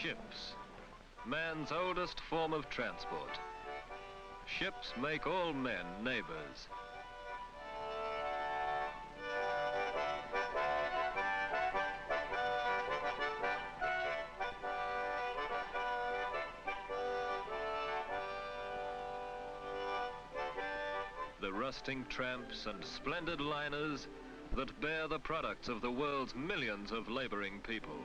Ships, man's oldest form of transport. Ships make all men neighbors. The rusting tramps and splendid liners that bear the products of the world's millions of laboring people.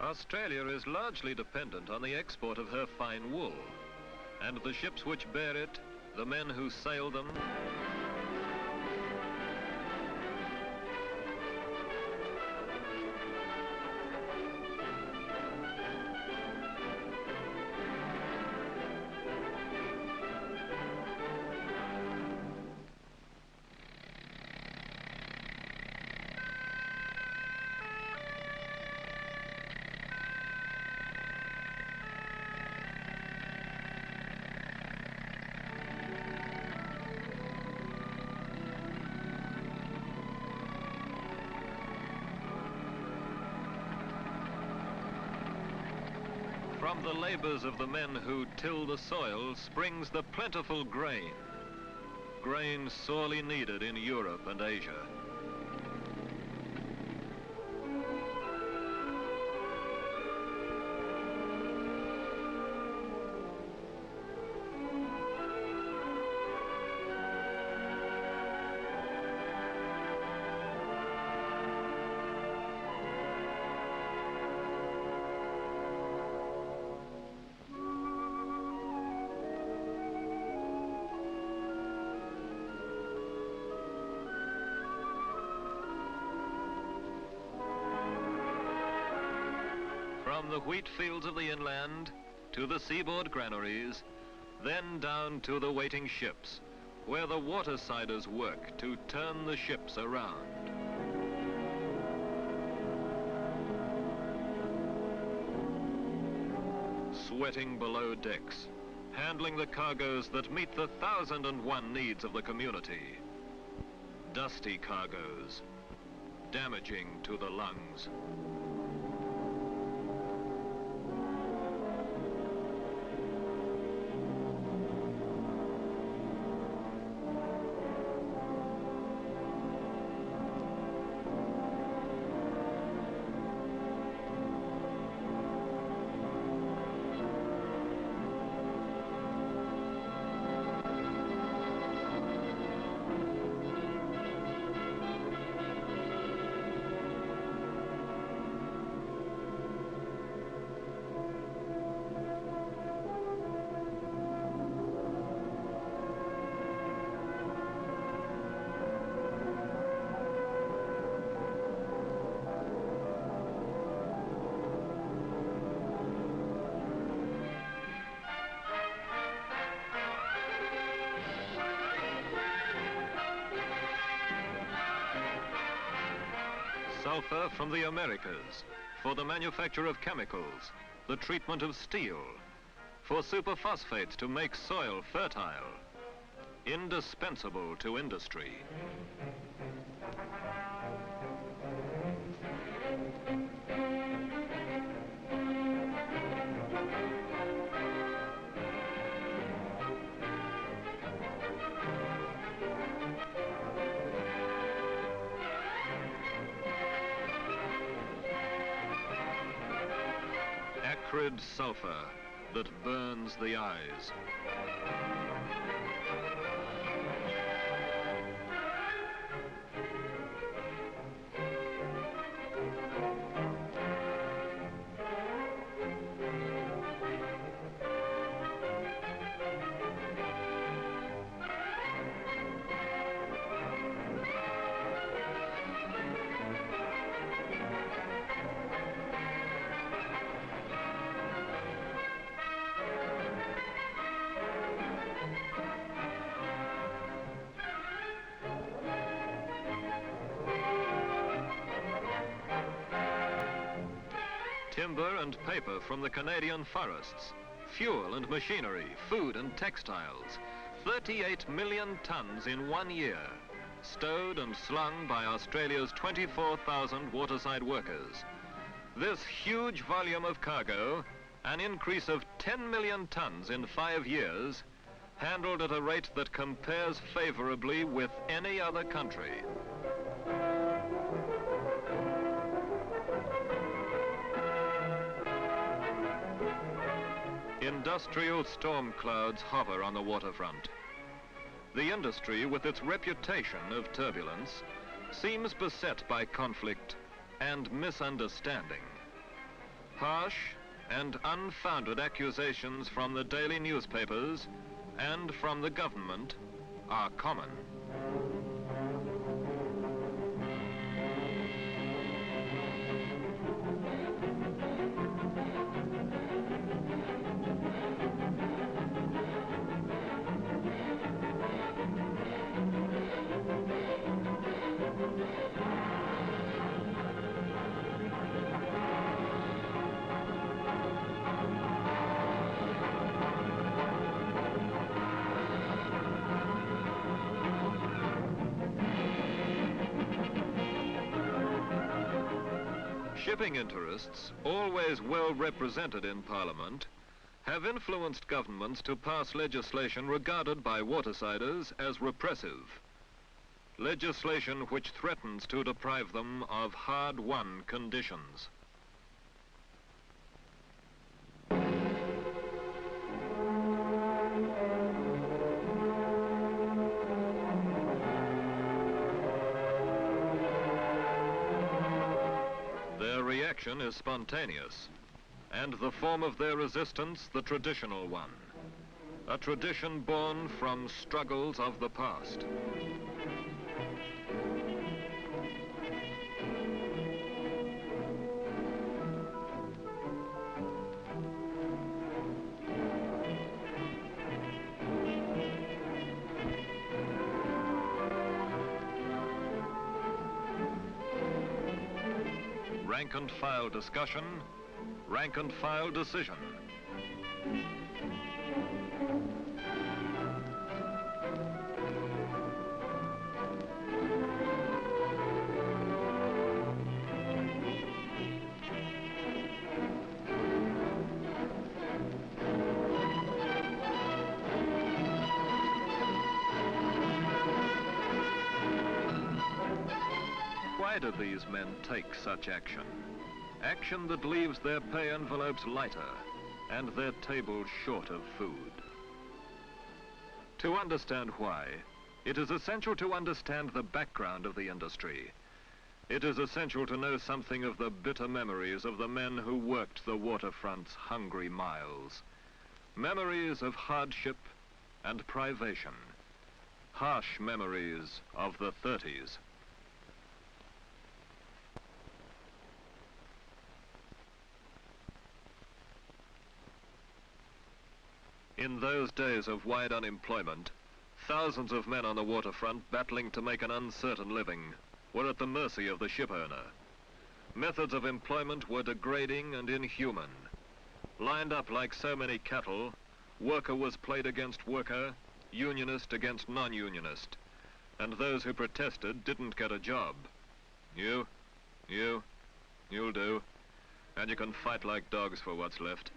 Australia is largely dependent on the export of her fine wool, and the ships which bear it, the men who sail them, from the labors of the men who till the soil springs the plentiful grain. Grain sorely needed in Europe and Asia. From the wheat fields of the inland to the seaboard granaries, then down to the waiting ships, where the watersiders work to turn the ships around. Sweating below decks, handling the cargoes that meet the 1,001 needs of the community. Dusty cargoes, damaging to the lungs. Sulfur from the Americas, for the manufacture of chemicals, the treatment of steel, for superphosphates to make soil fertile, indispensable to industry. Acrid sulfur that burns the eyes. timber and paper from the Canadian forests, fuel and machinery, food and textiles, 38 million tons in 1 year, stowed and slung by Australia's 24,000 waterside workers. This huge volume of cargo, an increase of 10 million tons in 5 years, handled at a rate that compares favorably with any other country. Industrial storm clouds hover on the waterfront. The industry, with its reputation of turbulence, seems beset by conflict and misunderstanding. Harsh and unfounded accusations from the daily newspapers and from the government are common. Shipping interests, always well represented in Parliament, have influenced governments to pass legislation regarded by watersiders as repressive. Legislation which threatens to deprive them of hard-won conditions. Their reaction is spontaneous, and the form of their resistance the traditional one, a tradition born from struggles of the past. Rank-and-file discussion, rank-and-file decision. Why do these men take such action? Action that leaves their pay envelopes lighter and their tables short of food. To understand why, it is essential to understand the background of the industry. It is essential to know something of the bitter memories of the men who worked the waterfront's hungry miles. Memories of hardship and privation. Harsh memories of the 30s. In those days of wide unemployment, thousands of men on the waterfront battling to make an uncertain living were at the mercy of the ship owner. Methods of employment were degrading and inhuman. Lined up like so many cattle, worker was played against worker, unionist against non-unionist, and those who protested didn't get a job. You'll do, and you can fight like dogs for what's left.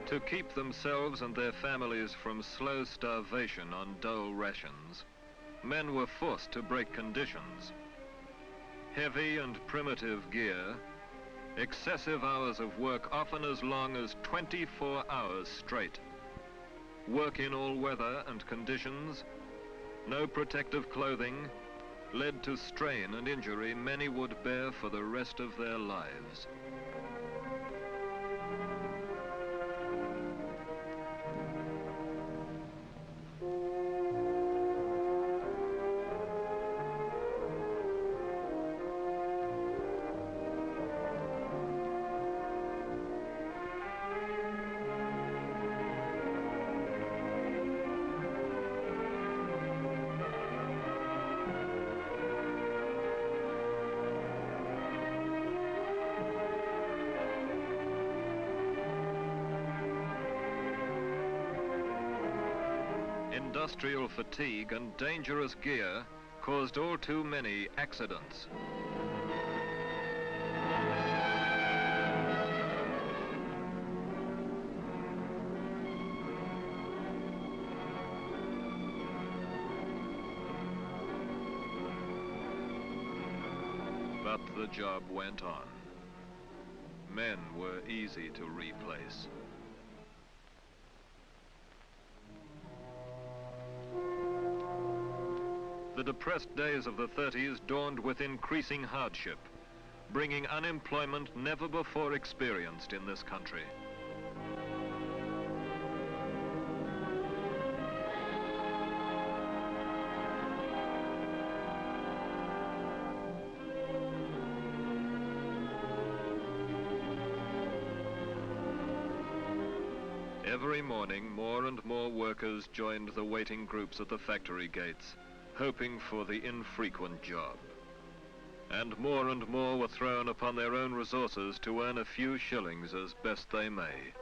To keep themselves and their families from slow starvation on dole rations, men were forced to break conditions. Heavy and primitive gear, excessive hours of work often as long as 24 hours straight. Work in all weather and conditions, no protective clothing, led to strain and injury many would bear for the rest of their lives. industrial fatigue and dangerous gear caused all too many accidents. But the job went on. Men were easy to replace. The depressed days of the 30s dawned with increasing hardship, bringing unemployment never before experienced in this country. Every morning, more and more workers joined the waiting groups at the factory gates, hoping for the infrequent job. And more were thrown upon their own resources to earn a few shillings as best they may.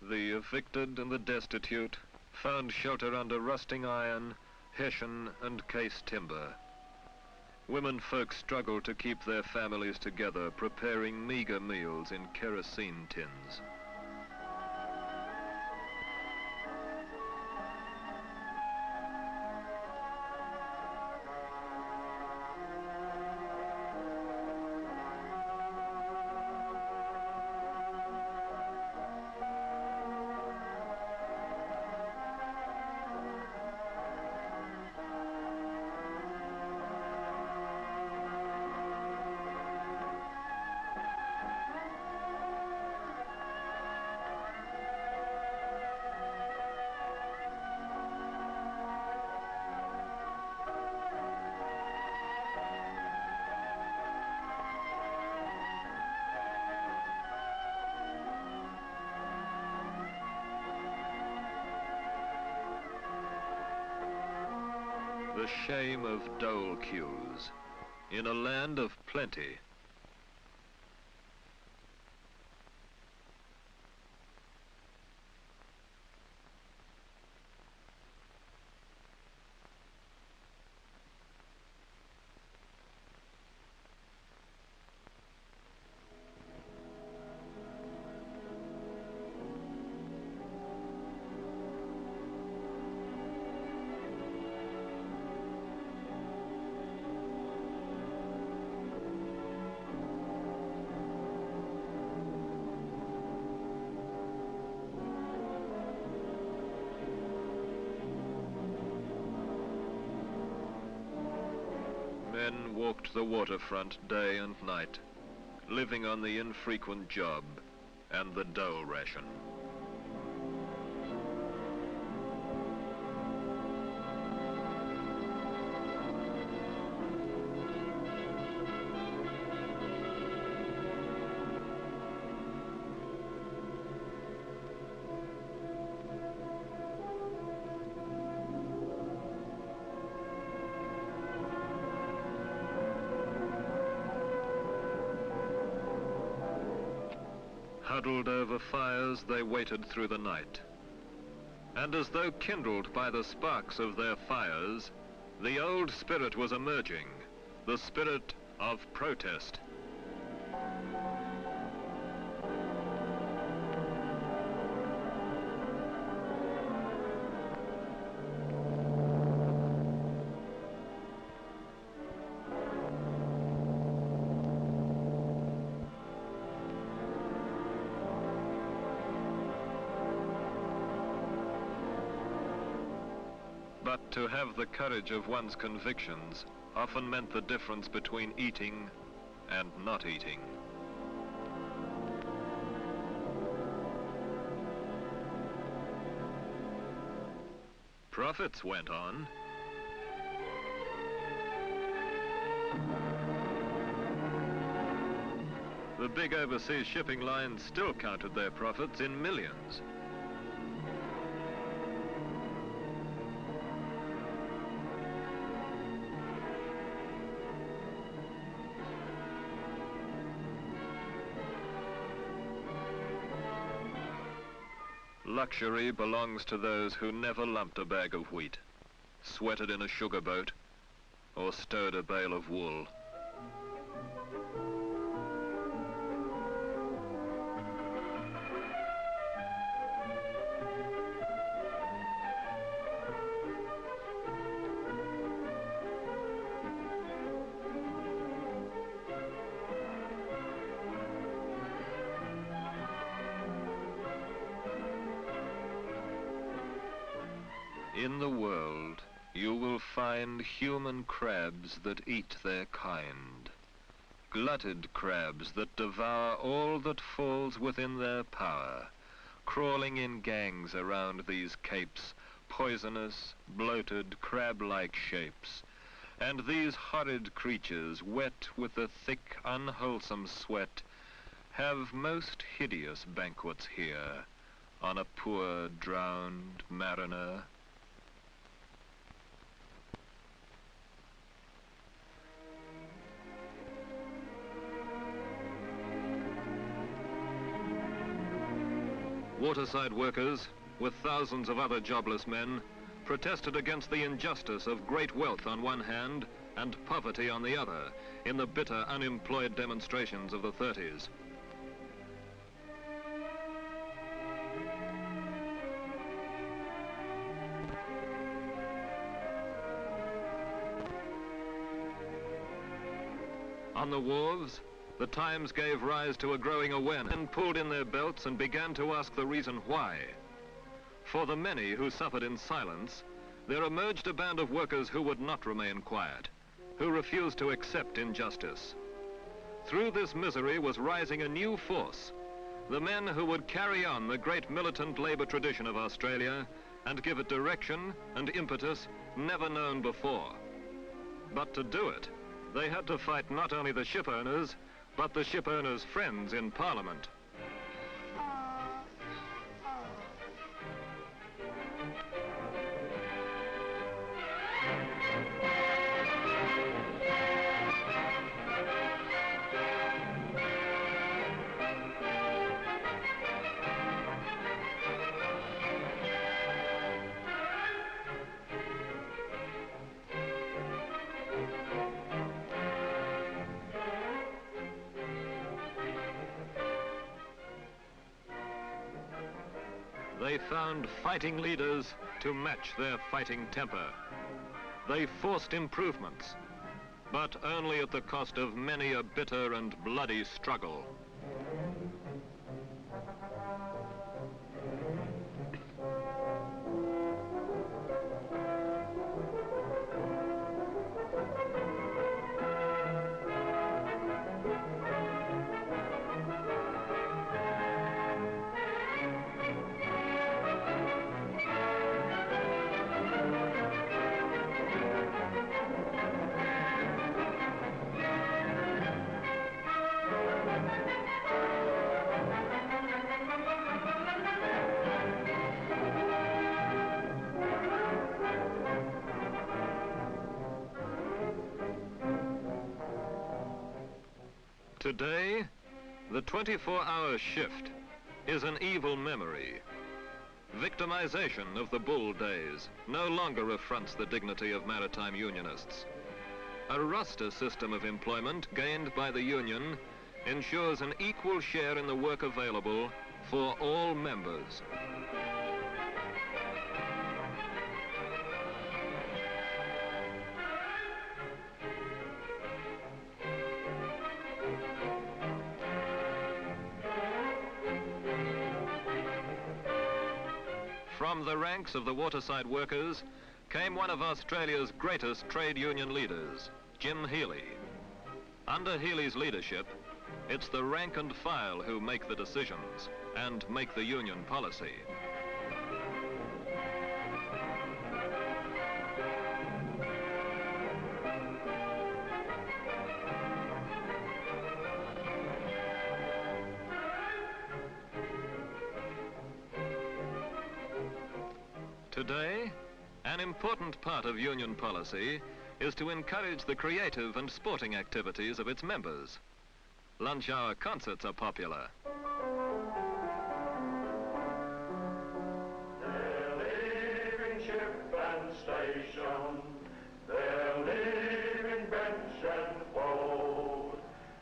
The evicted and the destitute found shelter under rusting iron, hessian and case timber. Women folk struggled to keep their families together, preparing meager meals in kerosene tins. The shame of dole queues in a land of plenty. Men walked the waterfront day and night, living on the infrequent job and the dole ration. Huddled over fires, they waited through the night. And as though kindled by the sparks of their fires, the old spirit was emerging, the spirit of protest. But to have the courage of one's convictions often meant the difference between eating and not eating. Profits went on. The big overseas shipping lines still counted their profits in millions. Luxury belongs to those who never lumped a bag of wheat, sweated in a sugar boat, or stowed a bale of wool. In the world, you will find human crabs that eat their kind, glutted crabs that devour all that falls within their power, crawling in gangs around these capes, poisonous, bloated, crab-like shapes. And these horrid creatures, wet with the thick, unwholesome sweat, have most hideous banquets here on a poor, drowned mariner. Waterside workers, with thousands of other jobless men, protested against the injustice of great wealth on one hand and poverty on the other in the bitter unemployed demonstrations of the 30s. On the wharves, the Times gave rise to a growing awareness and pulled in their belts and began to ask the reason why. For the many who suffered in silence, there emerged a band of workers who would not remain quiet, who refused to accept injustice. Through this misery was rising a new force, the men who would carry on the great militant labor tradition of Australia and give it direction and impetus never known before. But to do it, they had to fight not only the ship owners, but the ship owners' friends in Parliament. They found fighting leaders to match their fighting temper. They forced improvements, but only at the cost of many a bitter and bloody struggle. Today, the 24-hour shift is an evil memory. Victimization of the bull days no longer affronts the dignity of maritime unionists. A roster system of employment gained by the union ensures an equal share in the work available for all members. From the ranks of the waterside workers, came one of Australia's greatest trade union leaders, Jim Healy. Under Healy's leadership, it's the rank and file who make the decisions and make the union policy. Today, an important part of union policy is to encourage the creative and sporting activities of its members. Lunch hour concerts are popular. They're leaving ship and station, they're leaving bench and fold,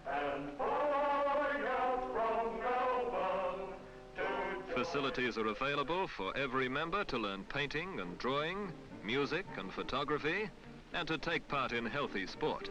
and following out from Melbourne to... Facilities are available for every member to learn painting and drawing, music and photography, and to take part in healthy sport.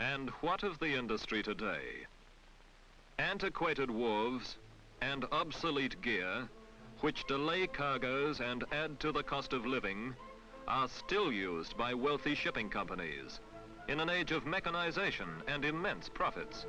And what of the industry today? Antiquated wharves and obsolete gear, which delay cargoes and add to the cost of living, are still used by wealthy shipping companies in an age of mechanization and immense profits.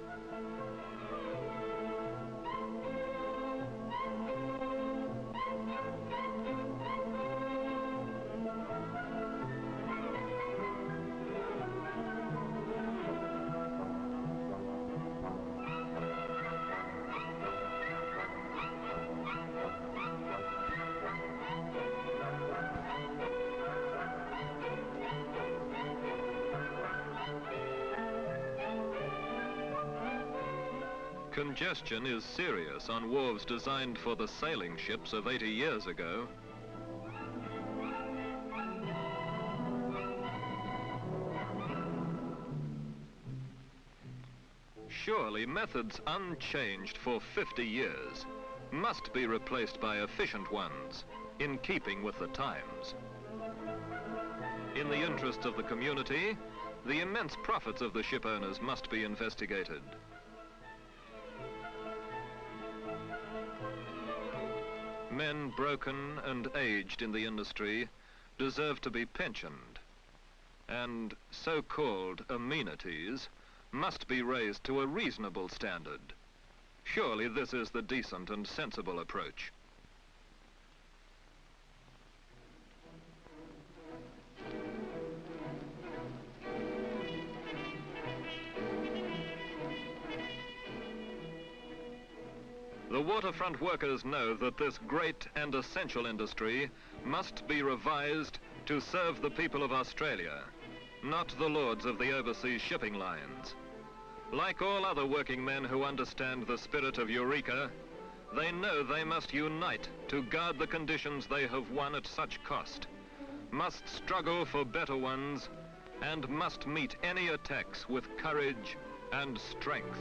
Congestion is serious on wharves designed for the sailing ships of 80 years ago. Surely methods unchanged for 50 years must be replaced by efficient ones in keeping with the times. In the interests of the community, the immense profits of the ship owners must be investigated. Men broken and aged in the industry deserve to be pensioned, and so-called amenities must be raised to a reasonable standard. Surely this is the decent and sensible approach. The waterfront workers know that this great and essential industry must be revised to serve the people of Australia, not the lords of the overseas shipping lines. Like all other working men who understand the spirit of Eureka, they know they must unite to guard the conditions they have won at such cost, must struggle for better ones, and must meet any attacks with courage and strength.